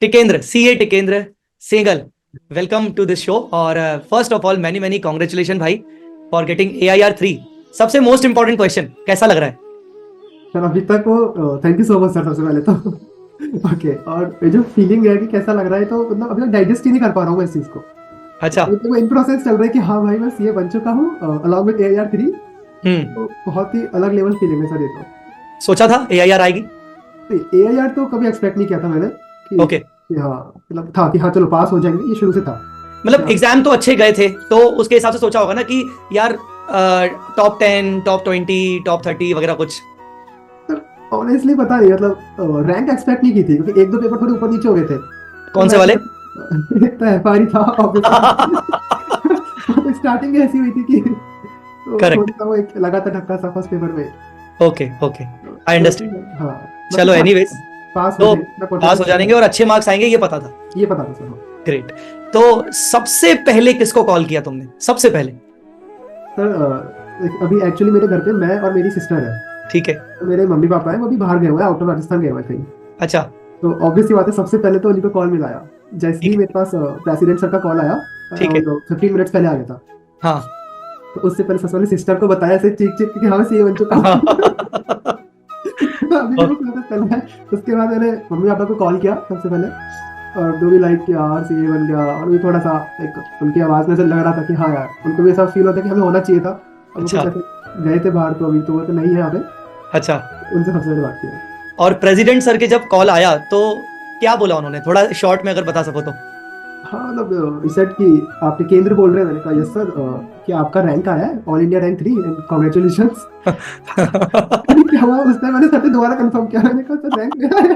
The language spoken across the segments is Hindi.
Tikendra, CA Tikendra Sehgal, welcome to this show. और first of all many many congratulation भाई फॉर गेटिंग AIR 3। सबसे मोस्ट इंपॉर्टेंट क्वेश्चन, कैसा लग रहा है? सर अभी तक वो thank you so much sir, सबसे पहले तो ओके। और ये जो फीलिंग है कि कैसा लग रहा है, तो मतलब अभी तक डाइजेस्ट ही नहीं कर पा रहा हूँ इस चीज को। अच्छा। अभी तो इन प्रोसेस चल रहा है कि हाँ भाई मैं सीए बन चुका हूँ अलॉन्ग विद AIR 3। तो बहुत ही अलग लेवल फीलिंग है सर ये तो। सोचा था AIR आएगी? AIR तो कभी एक्सपेक्ट नहीं किया था मैंने कि ओके। कि हाँ मतलब था कि हाँ चलो पास हो जाएंगे, ये शुरू से था। मतलब एग्जाम तो अच्छे गए थे, तो उसके हिसाब से सोचा होगा ना कि यार टॉप 10, टॉप 20, टॉप 30 वगैरह कुछ। ऑनेस्टली पता नहीं, मतलब रैंक एक्सपेक्ट नहीं की थी क्योंकि एक दो पेपर थोड़े ऊपर नीचे हो गए थे। कौन से वाले? तो FR था ऑब्वियसली। स्टार्टिंग ऐसी हुई थी कि तो करेक्ट। थोड़ा वो एक लगा था धक्का सा फर्स्ट पेपर में। Okay okay, I understand. हाँ चलो एनीवेज, पास तो हो पास हो जाएंगे और अच्छे मार्क्स आएंगे, ये पता था। ये पता था सर। ग्रेट। तो सबसे पहले किसको कॉल किया तुमने सबसे पहले? सर अभी एक्चुअली मेरे घर पे मैं और मेरी सिस्टर है। ठीक है। तो मेरे मम्मी पापा है, वो भी बाहर गए हुए हैं, आउट ऑफ राजस्थान गए हुए कहीं। अच्छा। तो ऑब्वियस सी बात है, सबसे पहले तो उन्हीं को कॉल मिलाया। जैसे ठीक ही है। मेरे पास प्रेसिडेंट सर का कॉल आया, ठीक है। 15 मिनट्स पहले आ गया था। हाँ। तो उससे पहले सबसे पहले सिस्टर को बताया ऐसे चीख चीख कि हाँ सीए बन चुका हूँ। अभी मेरे को प्रोसेस करना है। उसके बाद मैंने मम्मी पापा को कॉल किया सबसे पहले, और जो भी लाइक कि यार सीए बन गया, और भी थोड़ा सा एक उनकी आवाज में से लग रहा था कि हाँ यार उनको भी ऐसा फील होता है कि हमें होना चाहिए था। और वो कुछ अच्छा। ऐसे गए थे बाहर, तो अभी तो वो तो नहीं है यहाँ पे। अच्छा। उनसे सबसे पहले बात की। और प्रेसिडेंट सर के जब कॉल आया तो क्या बोला उन्होंने, थोड़ा शॉर्ट में अगर बता सको तो? हाँ मतलब सेट कि आप टिकेंद्र बोल रहे हैं। मैंने कहा यस सर, कि आपका रैंक आया है all India rank 3 and congratulation. क्या हुआ उस टाइम, मैंने सर से दोबारा कंफर्म किया। मैंने कहा सर रैंक मेरा है।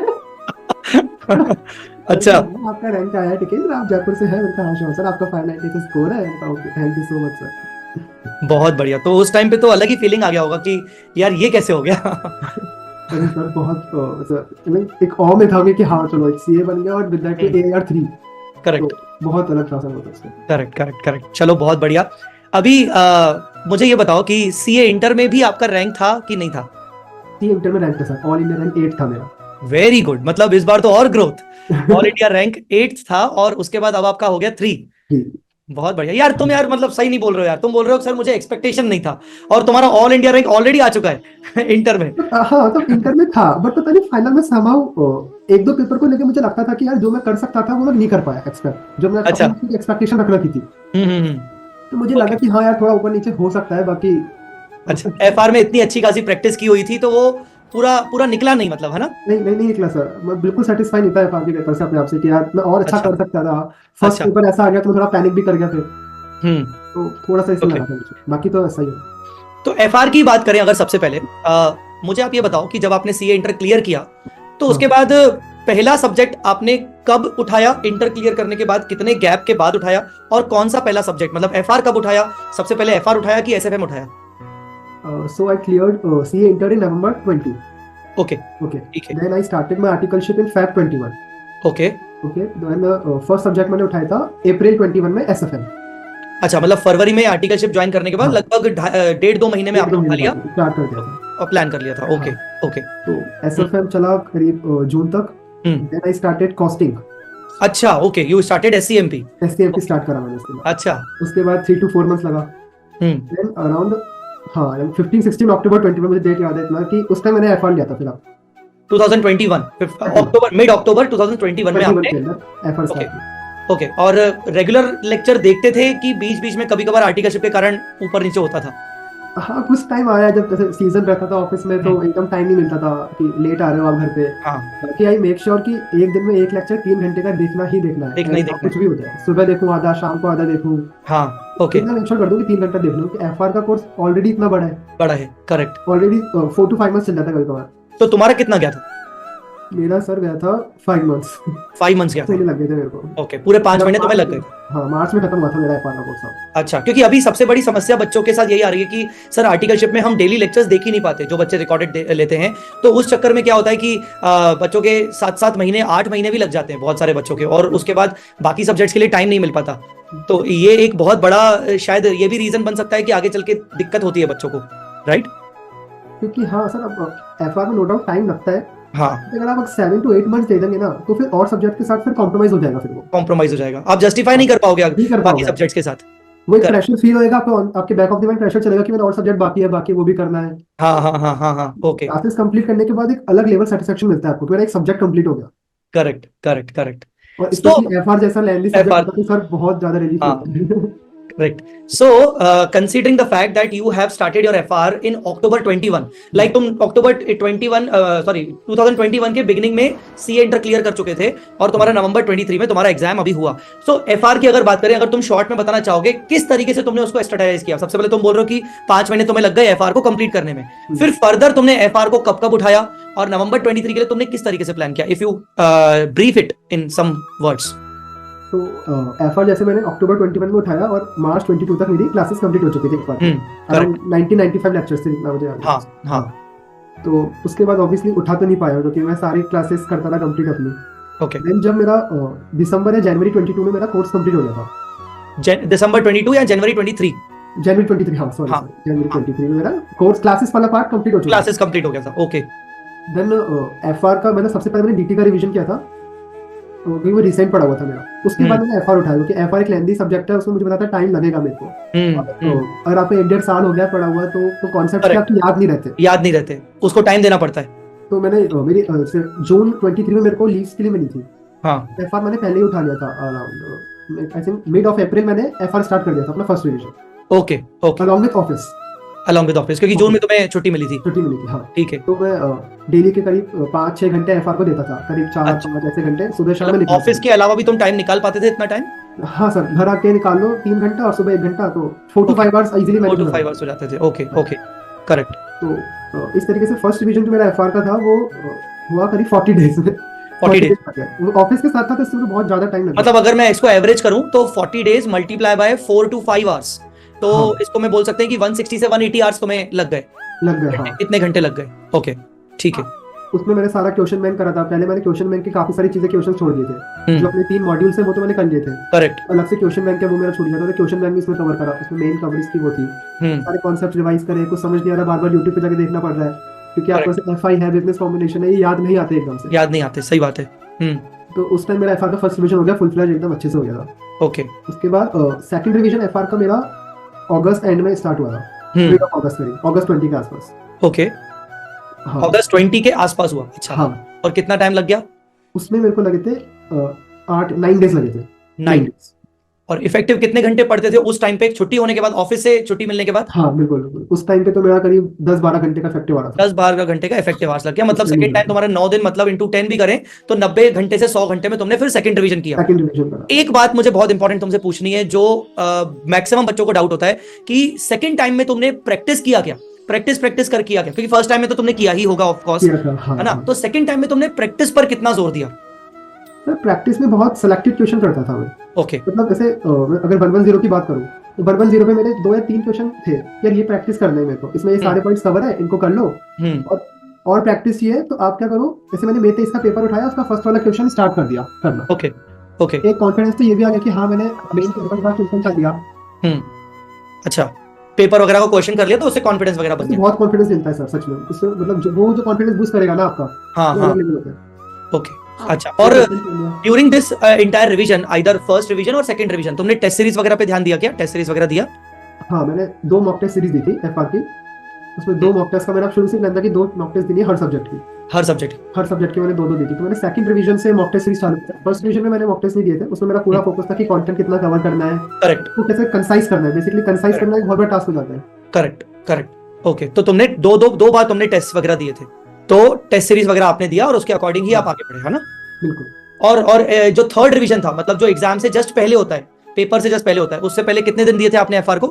अच्छा। आपका रैंक आया है टिकेंद्र, आप जयपुर से हैं? मैंने कहा हाँ श्योर सर, आपका 590 स्कोर है। मैंने कहा okay thank you so much sir. बहुत बढ़िया। तो उस टाइम पे तो अलग ही फीलिंग आ गया होगा कि यार ये कैसे हो गया। अरे सर बहुत सर एक ऑ में था कि हाँ चलो एक सीए बन गया और विद दैट AIR 3। करेक्ट बहुत अलग था सर वो तो। Correct correct correct. चलो बहुत बढ़िया। अभी मुझे ये बताओ कि सीए इंटर में भी आपका रैंक था कि नहीं था? सी इंटर में रैंक था सर, ऑल इंडिया रैंक 8 था मेरा। वेरी गुड, मतलब इस बार तो और ग्रोथ। ऑल इंडिया रैंक 8 था और उसके बाद अब आपका हो गया 3। बहुत बढ़िया यार। तुम यार मतलब सही नहीं बोल रहे हो यार। तुम बोल रहे हो सर मुझे एक्सपेक्टेशन नहीं था, और तुम्हारा ऑल इंडिया रैंक ऑलरेडी आ चुका है इंटर में। हाँ तो इंटर में था, बट पता नहीं फाइनल में समाउ एक दो पेपर को लेके मुझे लगता था कि यार जो मैं कर सकता था वो मैं नहीं कर पाया एक्सपेक्ट, जो मैं अच्छा। अपनी एक्सपेक्टेशन रख रखी थी। तो मुझे लगा ओके। कि हाँ यार थोड़ा ऊपर नीचे हो सकता है, बाकी अच्छा, FR में इतनी अच्छी खासी प्रैक्टिस की हुई थी तो वो पूरा पूरा निकला नहीं, मतलब, है ना? नहीं निकला सर। मैं बिल्कुल सेटिस्फाई नहीं था FR के पेपर से अपने आप से कि यार मैं और अच्छा अच्छा। कर सकता था। फर्स्ट अच्छा। पेपर ऐसा आ गया तो मैं थोड़ा पैनिक भी कर गया फिर। हम्म। तो थोड़ा सा इसमें ओके। लगा था मुझे, बाकी तो ऐसा ही है। तो FR की बात करें अगर सबसे पहले, मुझे आप ये बताओ कि जब आपने सीए इंटर क्लियर किया तो उसके बाद पहला सब्जेक्ट आपने कब उठाया? इंटर क्लियर करने के बाद कितने गैप के बाद उठाया? और कौन सा पहला सब्जेक्ट, मतलब FR कब उठाया? सबसे पहले FR उठाया कि SFM उठाया? So I cleared CA Inter in November 20. Okay. Okay. ठीक है। Then I started my articleship in Feb 21. Okay. Okay. Then first subject मैंने उठाया था April 21 में SFM. अच्छा, मतलब फरवरी में आर्टिकलशिप ज्वाइन करने के बाद हाँ। लगभग 1.5-2 महीने में आपने उठा लिया स्टार्ट कर दिया था और प्लान कर लिया था। ओके। ओके। तो SFM चला करीब जून तक। Then I started costing. अच्छा। Okay, you started SCMP। SCMP start करा मैंने उसके बाद। अच्छा। उसके बाद 3 to 4 months लगा। Then around हाँ 15-16 अक्टूबर 20 में, मुझे डेट याद है इतना कि उस टाइम मैंने FR लिया था फिर। 2021 अक्टूबर, मिड अक्टूबर 2021 में आपने FR स्टार्ट किया। ओके। और रेगुलर लेक्चर देखते थे कि बीच बीच में कभी कभार आर्टिकलशिप के कारण ऊपर नीचे होता था? हाँ कुछ टाइम आया जब जैसे सीजन रहता था ऑफिस में, तो एकदम टाइम नहीं मिलता था कि लेट आ रहे हो आप घर पे। हाँ। बाकी आई मेक श्योर कि एक दिन में एक लेक्चर 3 घंटे का देखना ही देखना है। देखना ही देखना कुछ भी हो जाए, सुबह देखूं आधा, शाम को आधा देखूं। हाँ। ओके। इतना मेक श्योर कर दूं कि 3 घंटा देख लूं, कि FR का कोर्स ऑलरेडी इतना बड़ा है। करेक्ट। ऑलरेडी 4 to 5 months चल जाता है कभी कभार। तो तुम्हारा कितना गया था? मेरा सर गया था 5 months। 5 मंथ्स गया था। लग गए थे मेरे को। ओके, पूरे 5 महीने तुम्हें लग गए। हाँ मार्च में खत्म हुआ था मेरा FR का कोर्स। अच्छा, क्योंकि अभी सबसे बड़ी समस्या बच्चों के साथ यही आ रही है कि सर आर्टिकलशिप में हम डेली लेक्चर्स देख ही नहीं पाते, जो बच्चे रिकॉर्डेड लेते हैं। तो उस चक्कर में क्या होता है कि बच्चों के 7-7 महीने, 8 महीने भी लग जाते हैं बहुत सारे बच्चों के, और उसके बाद बाकी सब्जेक्ट्स के लिए टाइम नहीं मिल पाता। तो ये एक बहुत बड़ा शायद ये भी रीजन बन सकता है कि आगे चल के दिक्कत होती है बच्चों को, राइट? क्योंकि हाँ सर अब FR में नो डाउट टाइम लगता है, हाँ अगर आप 7 to 8 मंथ दे देंगे ना तो फिर और सब्जेक्ट के साथ फिर कॉम्प्रोमाइज हो जाएगा, फिर वो कॉम्प्रोमाइज हो जाएगा, आप जस्टिफाई नहीं कर पाओगे नहीं कर बाकी पाओगे। सब्जेक्ट्स के साथ। वो एक Correct. प्रेशर फील होएगा आपको, आपके back of the mind pressure चलेगा कि मेरा और सब्जेक्ट बाकी है, बाकी वो भी करना है। हाँ हाँ हाँ हाँ हाँ ओके क्लासेस कंप्लीट करने के बाद एक अलग लेवल सेटिस्फेक्शन मिलता है आपको कि मेरा एक सब्जेक्ट कंप्लीट हो गया। करेक्ट करेक्ट करेक्ट और सो स्पेशली एफआर जैसा लेंदी सब्जेक्ट FR होता है तो सर बहुत ज्यादा रिलीफ हाँ मिलता है। Correct. So, considering the fact that you have started your FR in October 21, like तुम October 21, sorry 2021 के beginning में CA इंटर क्लियर कर चुके थे और तुम्हारा नवंबर 23 में तुम्हारा एग्जाम अभी हुआ। So, FR की अगर बात करें, अगर तुम शॉर्ट में बताना चाहोगे किस तरीके से तुमने उसको स्ट्रेटेजाइज किया। सबसे पहले तुम बोल रहे हो कि 5 महीने तुम्हें लग गए FR को कंप्लीट करने में, फिर फर्दर तुमने FR को कब कब उठाया और नवंबर 23 के लिए तुमने किस तरीके से प्लान किया। If you brief it in some words. तो एफआर जैसे मैंने अक्टूबर 21 में उठाया और मार्च 22 तक मेरी क्लासेस कंप्लीट हो चुकी थी एक बार। करेक्ट 1995 लेक्चर्स थे जितना मुझे याद है। हाँ हाँ तो उसके बाद ऑब्वियसली उठा तो नहीं पाया क्योंकि मैं सारी क्लासेस करता था कंप्लीट अपनी। ओके देन जब मेरा दिसंबर या जनवरी 22 में मेरा कोर्स कंप्लीट हो गया था। दिसंबर 22 या जनवरी 23? जनवरी 23, हाँ सॉरी जनवरी 23 में मेरा कोर्स क्लासेस वाला पार्ट कंप्लीट हो चुका था। क्लासेस कंप्लीट हो गया था। ओके देन एफआर का मैंने सबसे पहले मैंने डीटी का रिवीजन किया था क्योंकि वो रिसेंट पड़ा हुआ था मेरा। उसके बाद मैंने एफआर उठाया क्योंकि एफआर एक लेंथी सब्जेक्ट है, उसमें मुझे पता था टाइम लगेगा मेरे को। तो अगर आपको 1-1.5 साल हो गया पढ़ा हुआ तो कॉन्सेप्ट आपको याद नहीं रहते, उसको टाइम देना पड़ता है। तो मैंने मेरी जून 23 में मेरे को लीव्स के लिए मिली थी। हाँ एफआर मैंने पहले ही उठा लिया था, around I think mid of April मैंने एफआर स्टार्ट कर दिया था अपना first revision. Okay okay along with office क्योंकि जून में तुम्हें छुट्टी मिली थी। छुट्टी मिली थी, हाँ ठीक है। तो मैं डेली के करीब 5-6 घंटे एफआर को देता था, करीब 4-5 ऐसे घंटे सुबह शाम में निकलता ऑफिस के अलावा भी तुम टाइम निकाल पाते थे इतना टाइम? था। हाँ सर, घर आके निकाल लो 3 घंटा और सुबह 1 घंटा, तो 4 to 5 hours easily 4 to 5 hours हो जाते थे। Okay okay correct. तो इस तरीके से फर्स्ट डिवीजन जो मेरा एफआर का था वो हुआ करीब 40 डेज में। 40 डेज ऑफिस के साथ था तो इसमें तो बहुत ज्यादा टाइम लगा। मतलब अगर मैं इसको एवरेज करूं तो 40 days multiply by 4 to 5 hours, तो इसको मैं बोल सकते हैं कि 160 से 180 आवर्स तुम्हें लग गए। हाँ। इतने घंटे लग गए। ओके ठीक है। उसमें मैंने सारा क्वेश्चन बैंक करा था। पहले मैंने क्वेश्चन बैंक के काफी सारी चीजें क्वेश्चन छोड़ दिए थे, जो अपने 3 मॉड्यूल्स हैं वो तो मैंने कर लिए थे। करेक्ट। अलग से क्वेश्चन बैंक है वो मेरा छूट गया था, तो क्वेश्चन बैंक भी इसमें कवर करा। उसमें मेन कवरेज की वो थी, सारे कॉन्सेप्ट रिवाइज करे, कुछ समझ नहीं आ रहा बार-बार यूट्यूब पे जाके देखना पड़ रहा है क्योंकि आपको से एफआई है, बिजनेस कॉम्बिनेशन है, ये याद नहीं आते एकदम से। याद नहीं आते, सही बात है। तो उस टाइम मेरा एफआर का फर्स्ट रिवीजन हो गया, फुल फ्लेज एकदम अच्छे से हो गया था। ओके उसके बाद सेकंड रिवीजन एफआर का मेरा अगस्त एंड में स्टार्ट हुआ था, मिड ऑफ अगस्त करीब, अगस्त 20 के आसपास। ओके अगस्त 20 के आसपास हुआ। अच्छा हाँ। और कितना टाइम लग गया उसमें? मेरे को लगे थे 8-9 डेज लगे थे। 9 डेज। और इफेक्टिव कितने घंटे पढ़ते थे उस टाइम पे, छुट्टी होने के बाद, ऑफिस से छुट्टी मिलने के बाद? हाँ बिल्कुल उस टाइम पे तो मेरा करीब 10-12 घंटे का इफेक्टिव आ रहा था। 10-12 घंटे का इफेक्टिव आवर्स लग गया। मतलब सेकंड टाइम तुम्हारा 9 दिन, मतलब इंटू 10 भी करें तो 90 घंटे से 100 घंटे में तुमने फिर सेकंड रिवीजन किया। सेकंड रिवीजन करा। एक बात मुझे बहुत इंपॉर्टेंट तुमसे पूछनी है, जो मैक्सिमम बच्चों को डाउट होता है कि सेकंड टाइम में तुमने प्रैक्टिस किया क्या? प्रैक्टिस कर किया क्या? क्योंकि फर्स्ट टाइम में तो तुमने किया ही होगा ऑफ कोर्स, है ना? तो सेकंड टाइम में तुमने प्रैक्टिस पर कितना जोर दिया? मैं प्रैक्टिस में बहुत सिलेक्टेड क्वेश्चन करता था मैं। ओके मतलब जैसे अगर 110 की बात करूं तो 110 पे मेरे 2 या 3 क्वेश्चन थे, यार ये प्रैक्टिस करना है मेरे को, इसमें ये सारे पॉइंट्स कवर है, इनको कर लो। और प्रैक्टिस चाहिए तो आप क्या करो, जैसे मैंने मेरे इसका पेपर उठाया, उसका फर्स्ट वाला क्वेश्चन स्टार्ट कर दिया करना। ओके ओके एक कॉन्फिडेंस तो ये भी आ गया कि हाँ मैंने मेन पेपर का क्वेश्चन कर दिया। अच्छा, पेपर वगैरह का क्वेश्चन कर लिया तो उससे कॉन्फिडेंस वगैरह बन गया। बहुत कॉन्फिडेंस मिलता है सर सच में, उससे मतलब वो जो कॉन्फिडेंस बूस्ट करेगा ना आपका। हाँ ओके अच्छा। और during this entire revision, either first revision और सेकंड रिवीजन, तुमने टेस्ट सीरीज वगैरह पे ध्यान दिया क्या? टेस्ट सीरीज वगैरह दिया? हाँ मैंने 2 मॉक टेस्ट सीरीज दी थी एफआर की। उसमें 2 मॉक टेस्ट का मेरा शुरू से प्लान था कि 2 मॉक टेस्ट देनी है हर सब्जेक्ट की। हर सब्जेक्ट की मैंने 2-2 दी थी। तो मैंने सेकंड रिवीजन से मॉक टेस्ट सीरीज चालू किया। फर्स्ट रिवीजन में मैंने मॉक टेस्ट नहीं दिए थे, उसमें मेरा पूरा फोकस था कि कंटेंट कितना कवर करना है, करेक्ट, तो कैसे कंसाइज करना है। बेसिकली कंसाइज करना एक बहुत बड़ा टास्क हो जाता है। Correct okay. तो तुमने दो बार तुमने टेस्ट वगैरह दिए थे, तो टेस्ट सीरीज वगैरह आपने दिया और उसके अकॉर्डिंग ही आप आगे बढ़े, है ना? बिल्कुल। और जो थर्ड रिवीजन था, मतलब जो एग्जाम से जस्ट पहले होता है, पेपर से जस्ट पहले होता है, उससे पहले कितने दिन दिए थे आपने एफआर को?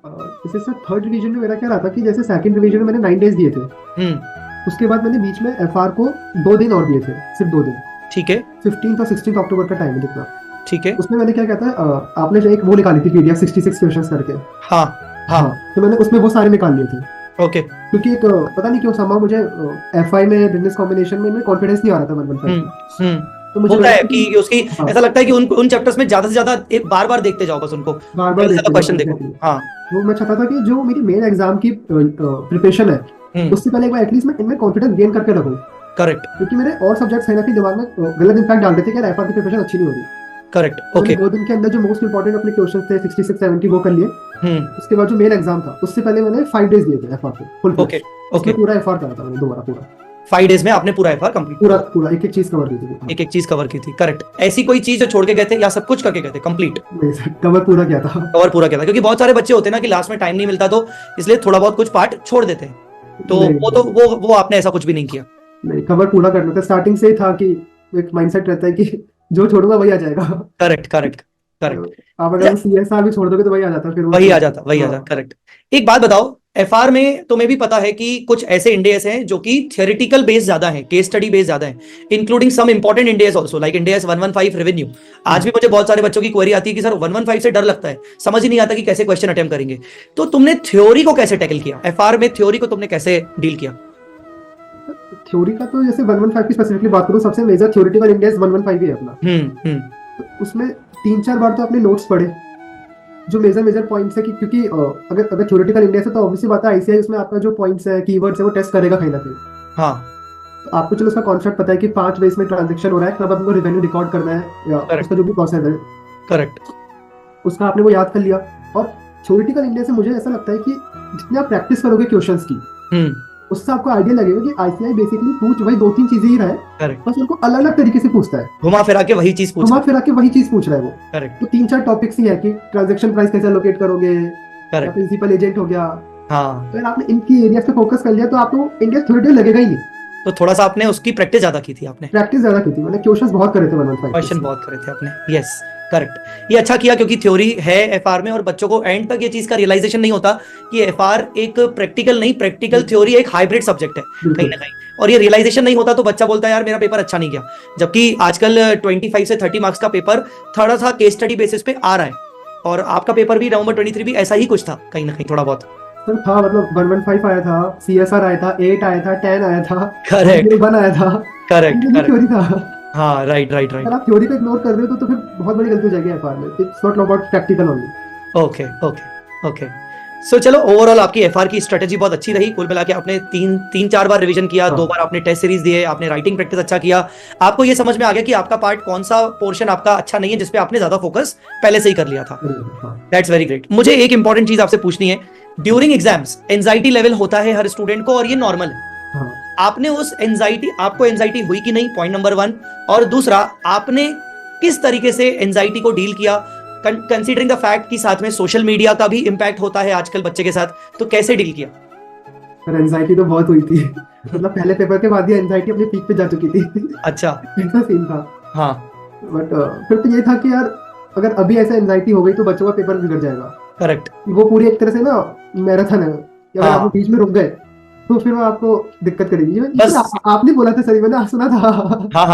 जैसे सर थर्ड रिवीजन में मेरा क्या रहा था कि जैसे सेकंड रिवीजन में मैंने 9 डेज दिए थे, उसके बाद मैंने बीच में एफआर को 2 दिन और दिए थे, सिर्फ 2 दिन। ठीक है। 15 और 16 अक्टूबर का टाइम है जितना। ठीक है। उसमें मैंने क्या कहता है, आपने जो एक वो निकाली थी पीडीएफ 66 क्वेश्चंस करके। हाँ तो मैंने उसमें वो सारे निकाल लिए थे। ओके। क्योंकि एक पता नहीं क्यों समा मुझे एफआई में बिजनेस कॉम्बिनेशन में कॉन्फिडेंस नहीं आ रहा था 115। तो मुझे होता है कि उसकी ऐसा लगता है कि उन चैप्टर्स में ज्यादा से ज्यादा बार-बार देखते जाओ, बस उनको बार-बार क्वेश्चन देखो। हाँ वो मैं चाहता था कि जो मेरी मेन एग्जाम की प्रिपरेशन है उससे पहले एक बार एटलीस्ट मैं इनमें कॉन्फिडेंस गेन करके रखूं करेक्ट क्योंकि मेरे और सब्जेक्ट्स है ना कि दिमाग में गलत इंपैक्ट डाल देते कि यार एफआर की प्रिपरेशन अच्छी नहीं हो रही। करेक्ट तो ओके 2 दिन के अंदर जो मोस्ट इंपॉर्टेंट अपने क्वेश्चन थे 66-70 वो कर लिए। उसके बाद जो मेन एग्जाम था उससे पहले मैंने 5 डेज दिए थे एफआर पे फुल ओके उसमें ओके पूरा एफआर करा था मैंने दोबारा पूरा 5 डेज में आपने पूरा एफआर कंप्लीट पूरा पूरा एक एक चीज कवर की थी। एक एक चीज कवर की थी। करेक्ट। ऐसी कोई चीज जो छोड़ के गए थे या सब कुछ करके गए थे कंप्लीट? नहीं सर कवर पूरा किया था। कवर पूरा किया था, क्योंकि बहुत सारे बच्चे होते हैं ना कि लास्ट में टाइम नहीं मिलता तो इसलिए थोड़ा बहुत कुछ पार्ट छोड़ देते हैं, तो नहीं, वो आपने ऐसा कुछ भी नहीं किया? नहीं कवर पूरा करना था। स्टार्टिंग से ही था कि एक माइंडसेट रहता है कि जो छोड़ूंगा वही आ जाएगा। Correct correct correct. आप अगर सीएसआर भी छोड़ दोगे तो वही आ जाता है, फिर वही आ जाता करेक्ट। एक बात बताओ, एफआर में तुम्हें भी पता है कि कुछ ऐसे इंडियस हैं जो कि थियोरेटिकल बेस ज्यादा हैं, केस स्टडी बेस ज्यादा है, including some important indices also like indices 115 revenue. आज भी मुझे बहुत सारे बच्चों की क्वेरी आती है कि सर 115 से डर लगता है, समझ ही नहीं आता कि कैसे क्वेश्चन अटेम्प्ट करेंगे। तो तुमने थ्योरी को कैसे टैकल किया? एफआर में थ्योरी को तुमने कैसे डील किया? थ्योरी का तो जैसे 115 की स्पेसिफिकली बात करूं, सबसे मेजर थ्योरेटिकल इंडेक्स 115 ही है अपना। तो उसमें 3-4 बार तो अपने नोट्स पढ़े जो मेजर पॉइंट्स है कि क्योंकि अगर थ्योरेटिकल इंडेक्स है तो ऑब्वियसली बात है आईसीआई उसमें आपका जो पॉइंट्स है कीवर्ड्स है वो टेस्ट करेगा कहीं ना कहीं। हाँ तो आपको चलो उसका कॉन्सेप्ट पता है कि 5 वेज में ट्रांजैक्शन हो रहा है, तब आपको रेवेन्यू रिकॉर्ड करना है या Correct. उसका जो भी प्रोसेस है करेक्ट, उसका आपने वो याद कर लिया। और थ्योरेटिकल इंडेक्स से मुझे ऐसा लगता है कि जितने आप प्रैक्टिस करोगे क्वेश्चंस की उससे आपको आइडिया लगेगा कि आईसीआई बेसिकली पूछ वही 2-3 चीजें ही रहा है, करेक्ट। बस उनको अलग अलग तरीके से पूछता है, घुमा फिरा के वही चीज घुमा फिरा के वही चीज पूछ रहा है वो। करेक्ट तो 3-4 टॉपिक्स ही है कि ट्रांजैक्शन प्राइस कैसे लोकेट करोगे, करेक्ट। प्रिंसिपल एजेंट हो गया। हाँ, अगर आपने इनकी एरियाज पे फोकस कर लिया तो आपको इंडिया थ्योरेटिकल लगेगा ही नहीं। तो थोड़ा सा आपने उसकी प्रैक्टिस ज्यादा की थी आपने, प्रैक्टिस ज्यादा की थी, मैंने क्वेश्चंस बहुत करे थे 115 क्वेश्चन बहुत करे थे आपने। Yes correct. ये अच्छा किया क्योंकि थ्योरी है एफआर में और बच्चों को एंड तक ये चीज का रियलाइजेशन नहीं होता कि एफआर एक प्रैक्टिकल नहीं, प्रैक्टिकल थ्योरी एक हाइब्रिड सब्जेक्ट है कहीं ना कहीं, और ये रियलाइजेशन नहीं होता तो बच्चा बोलता है यार मेरा पेपर अच्छा नहीं गया। जबकि आजकल 25 से 30 मार्क्स का पेपर थोड़ा सा केस स्टडी बेसिस पे आ रहा है, और आपका पेपर भी नवंबर 23 भी ऐसा ही कुछ था कहीं ना कहीं थोड़ा बहुत। सर था, मतलब 115 आया था, सीएसआर आया था, 8 आया था, 10 आया था, करेक्ट 1 आया था, करेक्ट थ्योरी था। हाँ राइट राइट राइट। अगर आप थ्योरी को इग्नोर कर रहे हो तो फिर बहुत बड़ी गलती हो जाएगी एफआर में। It's not about practical only. Okay okay okay. So चलो ओवरऑल आपकी एफआर की स्ट्रेटेजी बहुत अच्छी रही। कुल मिला के आपने 3-4 बार रिवीजन किया, 2 बार आपने टेस्ट सीरीज दिए, आपने राइटिंग प्रैक्टिस अच्छा किया। आपको ये समझ में आ गया कि आपका पार्ट कौन सा पोर्शन आपका अच्छा नहीं है जिसपे आपने ज्यादा फोकस पहले से ही कर लिया था। That's very great. मुझे एक इंपॉर्टेंट चीज आपसे पूछनी है, ड्यूरिंग एग्जाम्स एंजाइटी लेवल होता है हर स्टूडेंट को और ये नॉर्मल है। आपने उस एंजाइटी, आपको एंजाइटी हुई कि नहीं, पॉइंट नंबर 1। और दूसरा, आपने किस तरीके से एंजाइटी को डील किया कंसीडरिंग द फैक्ट कि साथ में सोशल मीडिया का भी इंपैक्ट होता है आजकल बच्चे के साथ, तो कैसे डील किया? पर एंजाइटी तो बहुत हुई थी। मतलब पहले पेपर के बाद ही एंजाइटी अपने पीक पे जा चुकी थी। अच्छा ऐसा सीन था। हाँ बट फिर तो ये था कि यार अगर अभी ऐसा एंजाइटी हो गई तो बच्चों का पेपर बिगड़ जाएगा। करेक्ट। वो पूरी एक तरह से ना मैराथन है, अगर हाँ। आप बीच में रुक गए तो फिर वो आपको दिक्कत करेगी। बस आपने बोला था सही, मैंने सुना था। हाँ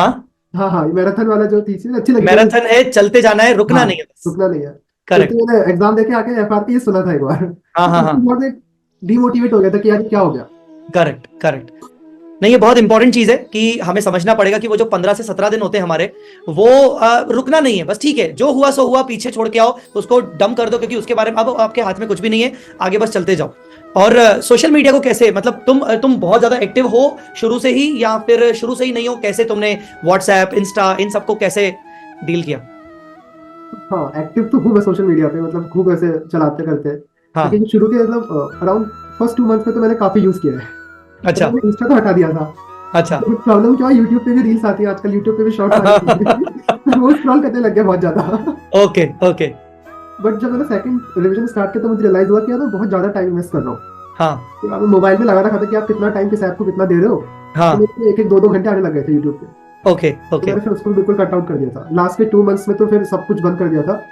हाँ हाँ मैराथन वाला जो थी अच्छी लगी। मैराथन है, चलते जाना है, रुकना नहीं है बस। रुकना नहीं है। करेक्ट। तो मैंने एग्जाम देके आके एफआर पे ये सुना था एक बार। हाँ हाँ हाँ बहुत डिमोटिवेट हो गया था कि यार क्या हो गया। Correct correct. नहीं, ये बहुत इंपॉर्टेंट चीज है कि हमें समझना पड़ेगा कि वो जो 15 से 17 दिन होते हैं हमारे, वो रुकना नहीं है बस। ठीक है, जो हुआ सो हुआ, पीछे छोड़ के आओ, उसको डम कर दो, क्योंकि उसके बारे में अब आपके हाथ में कुछ भी नहीं है, आगे बस चलते जाओ। और सोशल मीडिया को कैसे, मतलब तुम बहुत ज्यादा एक्टिव हो शुरू से ही या फिर शुरू से ही नहीं हो? कैसे तुमने व्हाट्सएप, इंस्टा, इन सबको कैसे डील किया? हाँ एक्टिव तो हूँ मैं सोशल मीडिया पे, मतलब खूब ऐसे चलाते करते हैं। हाँ। लेकिन शुरू के मतलब अराउंड फर्स्ट 2 मंथ्स में तो मैंने काफी यूज किया है। अच्छा तो इंस्टा तो हटा दिया था। अच्छा। तो प्रॉब्लम क्या है, यूट्यूब पे भी रील्स आती है आजकल, यूट्यूब पे भी शॉर्ट्स आती है। वो स्क्रॉल करने लग गया बहुत ज्यादा। Okay okay. बट जब मैंने सेकंड रिवीजन स्टार्ट किया तो मुझे रियलाइज हुआ कि यार मैं बहुत ज्यादा टाइम इन्वेस्ट कर रहा हूँ। हाँ तो मैं मोबाइल में लगा रखा था कि आप कितना टाइम किस ऐप को कितना दे रहे हो। हाँ। तो एक 2-2 घंटे आने लग गए थे यूट्यूब पे। ओके तो ओके मैंने फिर उसको बिल्कुल कट आउट कर दिया था। लास्ट के 2 मंथ्स में तो फिर सब कुछ बंद कर दिया था।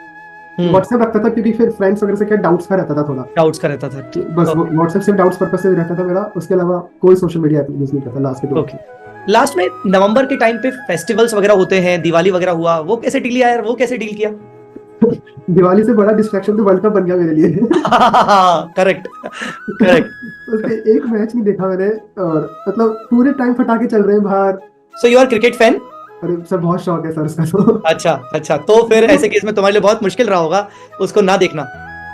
व्हाट्सएप रखता था क्योंकि फिर फ्रेंड्स वगैरह से क्या डाउट्स का रहता था, थोड़ा डाउट्स का रहता था। बस व्हाट्सएप से डाउट्स पर्पस से रहता था मेरा। उसके अलावा कोई सोशल मीडिया यूज नहीं करता लास्ट के 2। ओके। लास्ट में नवंबर के टाइम पे फेस्टिवल्स वगैरह होते हैं, दिवाली वगैरह हुआ, वो कैसे डील किया यार? वो कैसे डील किया? दिवाली से बड़ा डिस्ट्रैक्शन तो वर्ल्ड कप बन गया मेरे लिए। Correct correct. उसके एक मैच नहीं देखा मैंने, और मतलब पूरे टाइम फटाके चल रहे हैं बाहर। So you are cricket fan? अरे सर बहुत शौक है सर उसका तो। अच्छा अच्छा, तो फिर ऐसे केस में तुम्हारे लिए बहुत मुश्किल रहा होगा उसको ना देखना।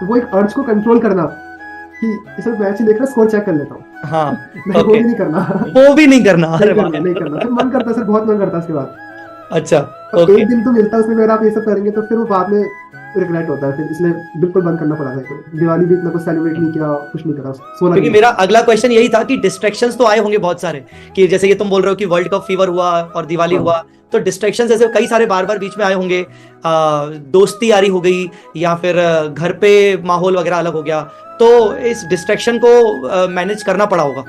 वो एक अर्ज को कंट्रोल करना कि इस वक्त मैच देख रहा स्कोर चेक कर लेता हूँ, हाँ नहीं वो ओके, भी नहीं करना, वो भी नहीं करना, अरे नहीं वाह करना, नहीं करना, फिर मन करता है सर, बहुत मन करता है उसके बाद। अच्छा और ओके। एक दिन तो मिलता है उसमें, अगर आप ये सब करेंगे तो फिर वो बाद में रिग्रेट होता है, फिर इसलिए बिल्कुल बंद करना पड़ा था। तो दिवाली भी इतना कुछ सेलिब्रेट नहीं किया, कुछ नहीं करा 16 क्योंकि दिन। मेरा अगला क्वेश्चन यही था कि डिस्ट्रैक्शंस तो आए होंगे बहुत सारे, कि जैसे ये तुम बोल रहे हो कि वर्ल्ड कप फीवर हुआ और दिवाली हाँ। हुआ, तो डिस्ट्रैक्शंस ऐसे कई सारे बार बार बीच में आए होंगे, दोस्ती यारी हो गई, या फिर घर पे माहौल वगैरह अलग हो गया, तो इस डिस्ट्रैक्शन को मैनेज करना पड़ा होगा।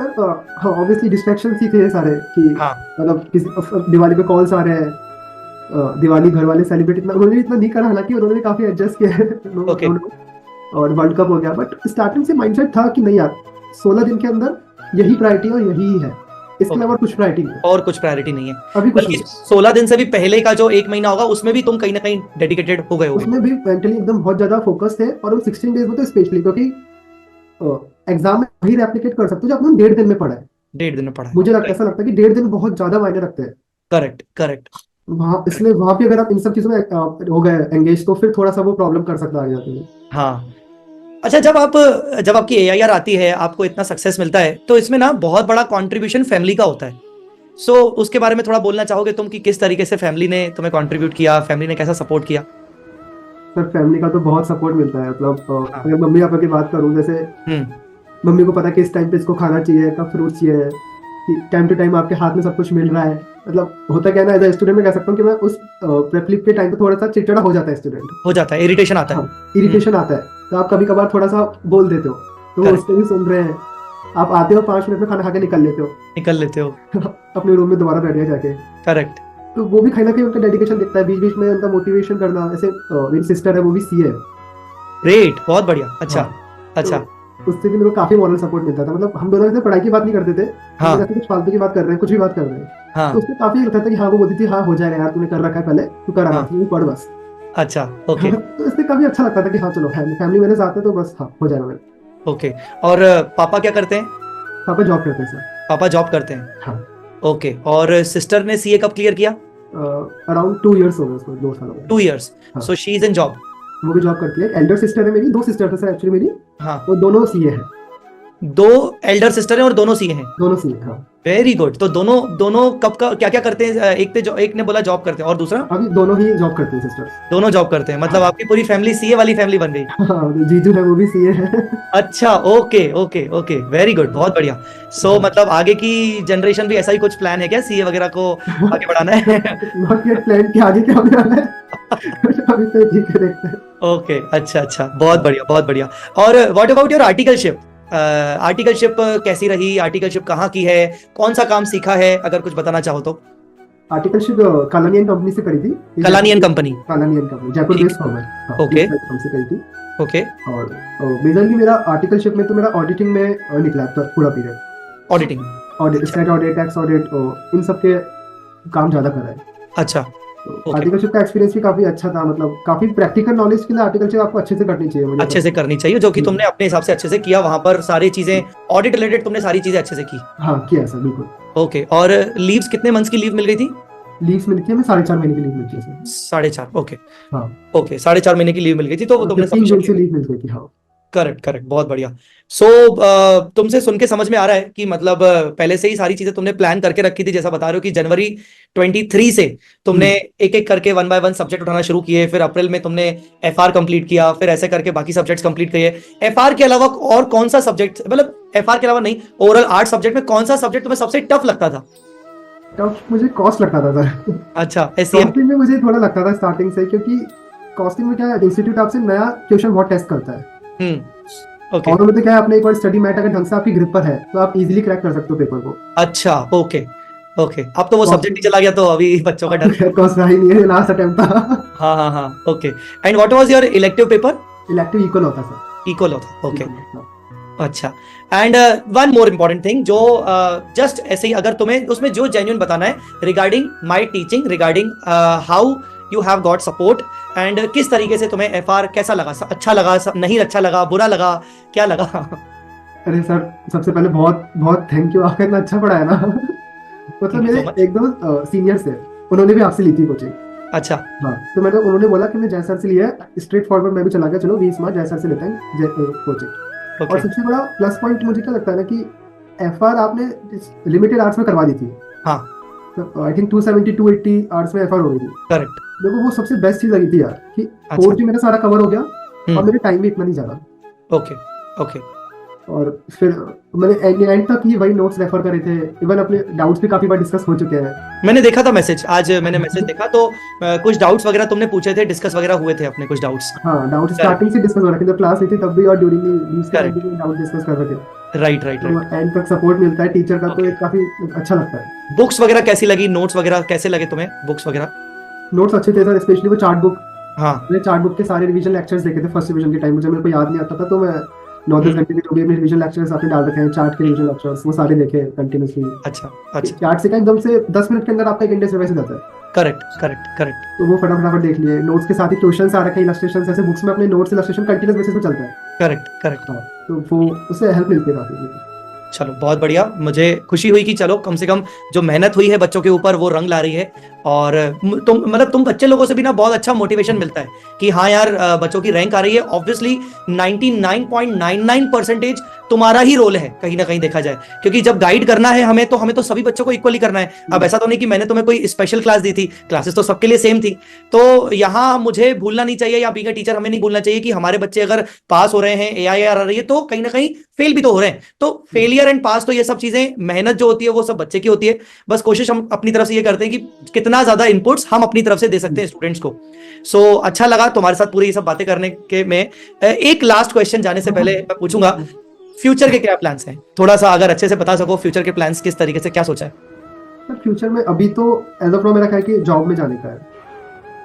सर हाँ, ऑब्वियसली डिस्ट्रैक्शन ही थे सारे, कि हाँ मतलब किसी दिवाली पे कॉल्स आ रहे हैं, दिवाली घर वाले सेलिब्रेट इतना उन्होंने भी इतना नहीं करा, हालांकि उन्होंने भी काफी एडजस्ट किया है ओके और वर्ल्ड कप हो गया, बट स्टार्टिंग से माइंडसेट था कि नहीं यार 16 दिन के अंदर यही प्रायोरिटी और यही है, इसके Okay. अलावा कुछ प्रायोरिटी नहीं है, और कुछ प्रायोरिटी नहीं है, अभी कुछ बल्कि नहीं। 16 दिन से भी पहले का जो एक महीना होगा उसमें भी तुम कहीं ना कहीं डेडिकेटेड हो गए होगे। उसमें भी मेंटली एकदम बहुत ज्यादा फोकस थे, और वो 16 डेज में तो स्पेशली, क्योंकि एग्जाम में वही रेप्लिकेट कर सकते हो जो आपने 1.5 दिन में पढ़ा है। 1.5 दिन में पढ़ा है, मुझे लगता ऐसा लगता है कि 1.5 दिन बहुत ज्यादा मायने रखते हैं करेक्ट करेक्ट। वहाँ, इसलिए वहां पे अगर आप इन सब चीजों में हो गए एंगेज, तो फिर थोड़ा सा वो प्रॉब्लम कर सकता है आगे जाके। हाँ अच्छा, जब आपकी AIR आती है, आपको इतना सक्सेस मिलता है, तो इसमें ना बहुत बड़ा कंट्रीब्यूशन फैमिली का होता है। सो उसके बारे में थोड़ा बोलना चाहोगे तुम, कि किस तरीके से फैमिली ने तुम्हें कंट्रीब्यूट किया, फैमिली ने कैसा सपोर्ट किया? सर फैमिली का तो बहुत सपोर्ट मिलता है, मतलब हाँ। अगर मम्मी पापा की बात करूँ, जैसे हम्म मम्मी को पता है कि इस टाइम पे इसको खाना चाहिए, कब फ्रूट चाहिए, कि टाइम टू टाइम आपके हाथ में सब कुछ मिल रहा है। मतलब होता क्या है ना, एज ए स्टूडेंट में कह सकता हूँ कि मैं उस प्रेप के टाइम पे थोड़ा सा चिड़चिड़ा हो जाता है स्टूडेंट, हो जाता है, इरिटेशन आता है। हाँ इरिटेशन आता है, तो आप कभी कभार थोड़ा सा बोल देते हो, तो वो Correct. उसको भी सुन रहे हैं, आप आते हो 5 मिनट में खाना खा के निकल लेते हो निकल लेते हो, अपने रूम में दोबारा बैठ गए जाके, करेक्ट। तो वो भी कहीं ना कहीं उनका डेडिकेशन दिखता है, बीच बीच में उनका मोटिवेशन करना। ऐसे मेरी सिस्टर है, वो भी CA है, ग्रेट, बहुत बढ़िया। अच्छा हाँ, अच्छा तो उससे भी मेरे को काफी मॉरल सपोर्ट मिलता था। मतलब हम दोनों ऐसे पढ़ाई की बात नहीं करते थे, हाँ हम ऐसे कुछ फालतू की बात कर रहे हैं, कुछ भी बात कर रहे हैं, तो हाँ उसमें काफी लगता था कि हाँ, वो बोलती थी हाँ हो जाएगा यार, तूने कर रखा है पहले, तू कर रहा हाँ। था, पढ़ बस। अच्छा ओके तो इससे काफी अच्छा लगता था कि हाँ चलो फैमिली मेरे साथ है, तो बस हाँ हो जाएगा मेरे। ओके। और पापा क्या करते हैं? पापा जॉब करते हैं सर। पापा जॉब करते हैं, हाँ। ओके। और सिस्टर ने CA कब क्लियर किया? अराउंड 2 years हो गए उसको, 2 साल हो गए। 2 years। हाँ। So she is in job. वो भी जॉब करती है। एल्डर सिस्टर है मेरी, 2 सिस्टर थे सर एक्चुअली मेरी, हाँ, वो दोनों CA है, 2 एल्डर सिस्टर हैं और दोनों CA हैं। दोनों CA। हाँ वेरी गुड। तो दोनों कब का क्या क्या करते हैं? एक ने बोला जॉब करते हैं, और दूसरा? अभी दोनों ही जॉब करते हैं सिस्टर्स। दोनों जॉब करते हैं, मतलब आपकी पूरी फैमिली CA वाली फैमिली बन गई। हाँ, जीजू है वो भी CA है। अच्छा okay okay okay, very good, बहुत बढ़िया। सो मतलब आगे की जनरेशन भी ऐसा ही कुछ प्लान है क्या, CA वगैरह को आगे बढ़ाना है? नॉट येट प्लान कि आगे क्या होने वाला है। अभी तो ठीक है, देखते हैं। ओके अच्छा अच्छा, बहुत बढ़िया बहुत बढ़िया। और what about your articleship? Articleship कैसी रही? आर्टिकलशिप कहाँ की है? कौन सा काम सीखा है, अगर कुछ बताना चाहो तो? आर्टिकलशिप कालानियन कंपनी से करी थी। कलानियन कंपनी, कालानियन कंपनी जयपुर ठीक। बेस्ड फर्म है। हाँ, Okay. इस कंपनी से करी थी। ओके। और मेजरली मेरा आर्टिकलशिप में तो मेरा ऑडिटिंग में निकला था पूरा period. Auditing, audit, state audit, tax audit, इन सब के काम ज्यादा करा है। अच्छा Okay. आर्टिकलशिप का एक्सपीरियंस भी काफी अच्छा था, मतलब काफी प्रैक्टिकल नॉलेज के लिए आर्टिकलशिप आपको अच्छे से करनी चाहिए मुझे अच्छे से करनी चाहिए, जो कि तुमने अपने हिसाब से अच्छे से किया, वहां पर सारी चीजें ऑडिट रिलेटेड तुमने सारी चीजें अच्छे से की। हाँ किया सर, बिल्कुल। ओके। और लीव्स कितने मंथ्स की लीव मिल गई थी? लीव्स मिलती है, मैं 4.5 महीने की लीव मिलती है सर। 4.5, ओके। हाँ। ओके, 4.5 महीने की लीव मिल गई थी, तो वो तुमने 15 जून से लीव मिल गई थी। हाँ करेक्ट करेक्ट, बहुत बढ़िया। सो तुमसे सुन के समझ में आ रहा है कि मतलब पहले से ही सारी चीजें तुमने प्लान करके रखी थी, जैसा बता रहे हो कि जनवरी 23 से तुमने एक एक करके 1 by 1 सब्जेक्ट उठाना शुरू किए, फिर अप्रैल में तुमने FR कंप्लीट किया, फिर ऐसे करके बाकी सब्जेक्ट्स कंप्लीट किए। FR के अलावा और कौन सा सब्जेक्ट, मतलब FR के अलावा नहीं, ओवरऑल 8 सब्जेक्ट में कौन सा सब्जेक्ट तुम्हें सबसे टफ लगता था? टफ मुझे कॉस्ट लगता था सर। अच्छा, SCM। कॉस्टिंग में मुझे थोड़ा लगता था स्टार्टिंग से, क्योंकि कॉस्टिंग में क्या है, इंस्टीट्यूट आपसे नया क्वेश्चन बहुत टेस्ट करता है। ओके। और में क्या है, आपने एक बार स्टडी मैट अगर ढंग से आपकी ग्रिप पर है, तो आप इजीली क्रैक कर सकते हो पेपर को। अच्छा ओके ओके, अब तो वो सब्जेक्ट ही चला गया, तो अभी बच्चों का डर। कॉस्ट रहा ही नहीं है, लास्ट अटेम्प्ट था। हाँ हाँ हाँ, okay. And what was your elective paper? Elective equal होता सर। इक्वल होता, ओके। हाँ। अच्छा। And one more important thing, जो जस्ट ऐसे ही अगर तुम्हें उसमें जो जेन्युइन बताना है regarding my teaching, regarding how you have got support, and किस तरीके से तुम्हें FR कैसा लगा, अच्छा लगा, नहीं अच्छा लगा, बुरा लगा, क्या लगा? अरे सर, सबसे पहले बहुत बहुत थैंक यू, आपने इतना अच्छा पढ़ाया ना। मतलब Thank you so much. मेरे एकदम सीनियर्स है, उन्होंने भी आपसे ली थी कोचिंग। अच्छा हाँ, तो मैंने उन्होंने बोला कि मैं जय सर से लिया है, स्ट्रेट फॉरवर्ड मैं भी चला गया, चलो वी स्मार्ट जय सर से लेते हैं कोचिंग। और ओके सबसे बड़ा प्लस पॉइंट मुझे क्या लगता है ना कि एफआर आपने लिमिटेड आवर्स में करवा दी थी, हाँ तो आई थिंक 270 280 आवर्स में एफआर हो गई थी। करेक्ट मेरे को वो सबसे बेस्ट चीज लगी थी यार कि अच्छा 4G मेरा सारा कवर हो गया और मेरे टाइम भी इतना नहीं ज्यादा। ओके ओके और फिर मैंने एंड तक ही वही नोट्स रेफर करे थे, इवन अपने डाउट्स भी काफी बार डिस्कस हो चुके हैं। मैंने देखा था मैसेज, आज मैंने मैसेज देखा तो कुछ डाउट्स वगैरह तुमने पूछे थे, डिस्कस वगैरह हुए थे अपने कुछ डाउट्स। हाँ, डाउट स्टार्टिंग से डिस्कस हो रहा है, जब क्लास नहीं थी तब भी और ड्यूरिंग लीव्स के टाइम करेक्ट भी डाउट डिस्कस कर रहे थे। राइट राइट तो राइट। एंड तक सपोर्ट मिलता है टीचर का, तो Okay. एक काफी अच्छा लगता है। बुक्स वगैरह कैसी लगी, नोट्स वगैरह कैसे लगे तुम्हें, बुक्स वगैरह? नोट्स अच्छे थे सर, स्पेशली वो चार्ट बुक। हाँ मैंने चार्ट बुक के सारे रिवीजन लेक्चर्स देखे थे फर्स्ट डिवीजन के टाइम, मुझे मेरे को याद नहीं आता था, तो मैं 9-10 घंटे के जो भी अपने रिवीजन लेक्चर्स आपने डाल रखे हैं, चार्ट के रिवीजन लेक्चर्स, वो सारे देखे कंटिन्यूसली। अच्छा अच्छा चार्ट से क्या एकदम से 10 मिनट के अंदर आपका एक इंडेक्स रिवाइज हो जाता है, करेक्ट करेक्ट करेक्ट तो वो फटाफट देख लिए। नोट्स के साथ ही क्वेश्चंस आ रखे हैं, इलस्ट्रेशंस, ऐसे बुक्स में अपने नोट्स इलस्ट्रेशन कंटीन्यूअस बेसिस पे चलता है। Correct correct. हाँ, तो वो उससे हेल्प मिलती है काफी। चलो बहुत बढ़िया, मुझे खुशी हुई कि चलो कम से कम जो मेहनत हुई है बच्चों के ऊपर वो रंग ला रही है। और तुम बच्चे लोगों से भी ना बहुत अच्छा मोटिवेशन मिलता है कि हाँ यार बच्चों की रैंक आ रही है। ऑब्वियसली 99.99% तुम्हारा ही रोल है कहीं ना कहीं देखा जाए, क्योंकि जब गाइड करना है हमें तो सभी बच्चों को इक्वली करना है। अब ऐसा तो नहीं कि मैंने तुम्हें कोई स्पेशल क्लास दी थी, क्लासेस तो सबके लिए सेम थी। तो यहाँ मुझे भूलना नहीं चाहिए, या बीइंग अ टीचर हमें नहीं भूलना चाहिए कि हमारे बच्चे अगर पास हो रहे हैं, AIR आ रही है, तो कहीं ना कहीं फेल भी तो हो रहे हैं। तो फेलियर एंड पास तो ये सब चीजें, मेहनत जो होती है वो सब बच्चे की होती है। बस कोशिश हम अपनी तरफ से ये करते हैं कि कितना ज्यादा इनपुट्स हम अपनी तरफ से दे सकते हैं स्टूडेंट्स को। सो अच्छा लगा तुम्हारे साथ पूरी ये सब बातें करने के में। एक लास्ट क्वेश्चन जाने से पहले मैं पूछूंगा, फ्यूचर के क्या प्लान्स हैं? थोड़ा सा अगर अच्छे से बता सको, फ्यूचर के प्लान्स किस तरीके से, क्या सोचा है? सर फ्यूचर में अभी तो एज ऑफ नाउ मेरा क्या है कि जॉब में जाने का है।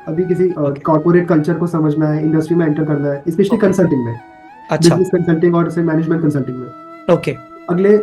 अभी किसी कॉर्पोरेट कल्चर को समझना है, इंडस्ट्री में एंटर करना है, स्पेशली कंसल्टिंग में, अच्छा बिजनेस कंसल्टिंग और मैनेजमेंट कंसल्टिंग में। ओके अगले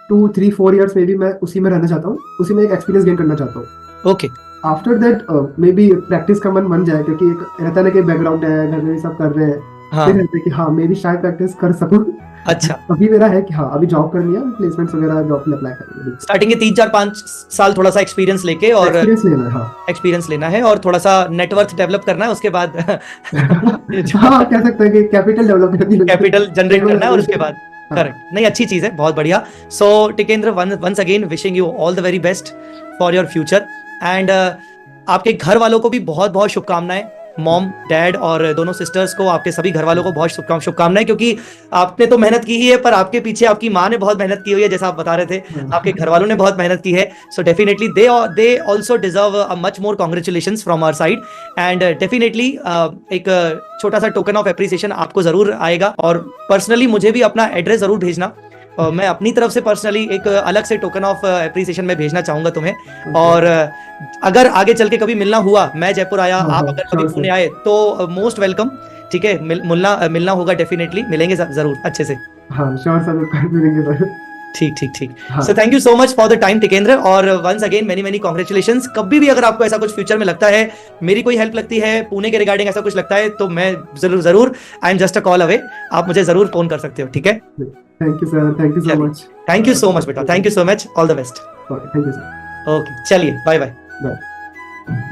2-3-4 इयर्स में भी मैं उसी में रहना चाहता हूँ, उसी में एक एक्सपीरियंस गेन करना चाहता हूँ। Okay after that may be practice का मन बन जाए, क्योंकि एक रहता है ना कि बैकग्राउंड है, घर में भी सब कर रहे हैं, हाँ फिर रहता है कि हाँ मे भी शायद प्रैक्टिस कर सकूं। अच्छा। अभी मेरा है कि हाँ अभी जॉब करनी है, प्लेसमेंट्स वगैरह जॉब में अप्लाई करनी है, स्टार्टिंग के 3-4-5 साल थोड़ा सा एक्सपीरियंस लेके और एक्सपीरियंस लेना है। हाँ एक्सपीरियंस लेना है और थोड़ा सा नेटवर्थ डेवलप करना है, उसके बाद हाँ कह सकते हैं कि कैपिटल डेवलप करनी है, कैपिटल जनरेट करना है और उसके बाद हाँ। करेक्ट। नहीं अच्छी चीज है, बहुत बढ़िया। So Tikendra, once again wishing you all the very best for your future. And आपके घर वालों को भी बहुत बहुत शुभकामनाएं, मॉम डैड और दोनों सिस्टर्स को, आपके सभी घर वालों को बहुत शुभकामनाएं, क्योंकि आपने तो मेहनत की ही है, पर आपके पीछे आपकी माँ ने बहुत मेहनत की हुई है, जैसा आप बता रहे थे, आपके घर वालों ने बहुत मेहनत की है। So definitely they also deserve a much more congratulations from our side. And definitely एक छोटा सा टोकन ऑफ एप्रिसिएशन आपको जरूर आएगा, और पर्सनली मुझे भी अपना एड्रेस जरूर भेजना। मैं अपनी तरफ से पर्सनली एक अलग से टोकन ऑफ एप्रिसिएशन में भेजना चाहूंगा तुम्हें। और अगर आगे चल के कभी मिलना हुआ, मैं जयपुर आया, आप अगर कभी पुणे आए, तो मोस्ट वेलकम। ठीक है, मिलना होगा, डेफिनेटली मिलेंगे जरूर अच्छे से। हाँ श्योर सर, मिलेंगे सर। ठीक ठीक ठीक। So thank you so much for the time Tikendra, और once again many many congratulations. कभी भी अगर आपको ऐसा कुछ फ्यूचर में लगता है, मेरी कोई हेल्प लगती है, पुणे के रिगार्डिंग ऐसा कुछ लगता है, तो मैं जरूर I am just a call away, आप मुझे जरूर फोन कर सकते हो। ठीक है, thank you sir, thank you so much. Thank you so much बेटा, thank you so much, all the best. Thank you sir. Okay चलिए, बाय बाय। बाय।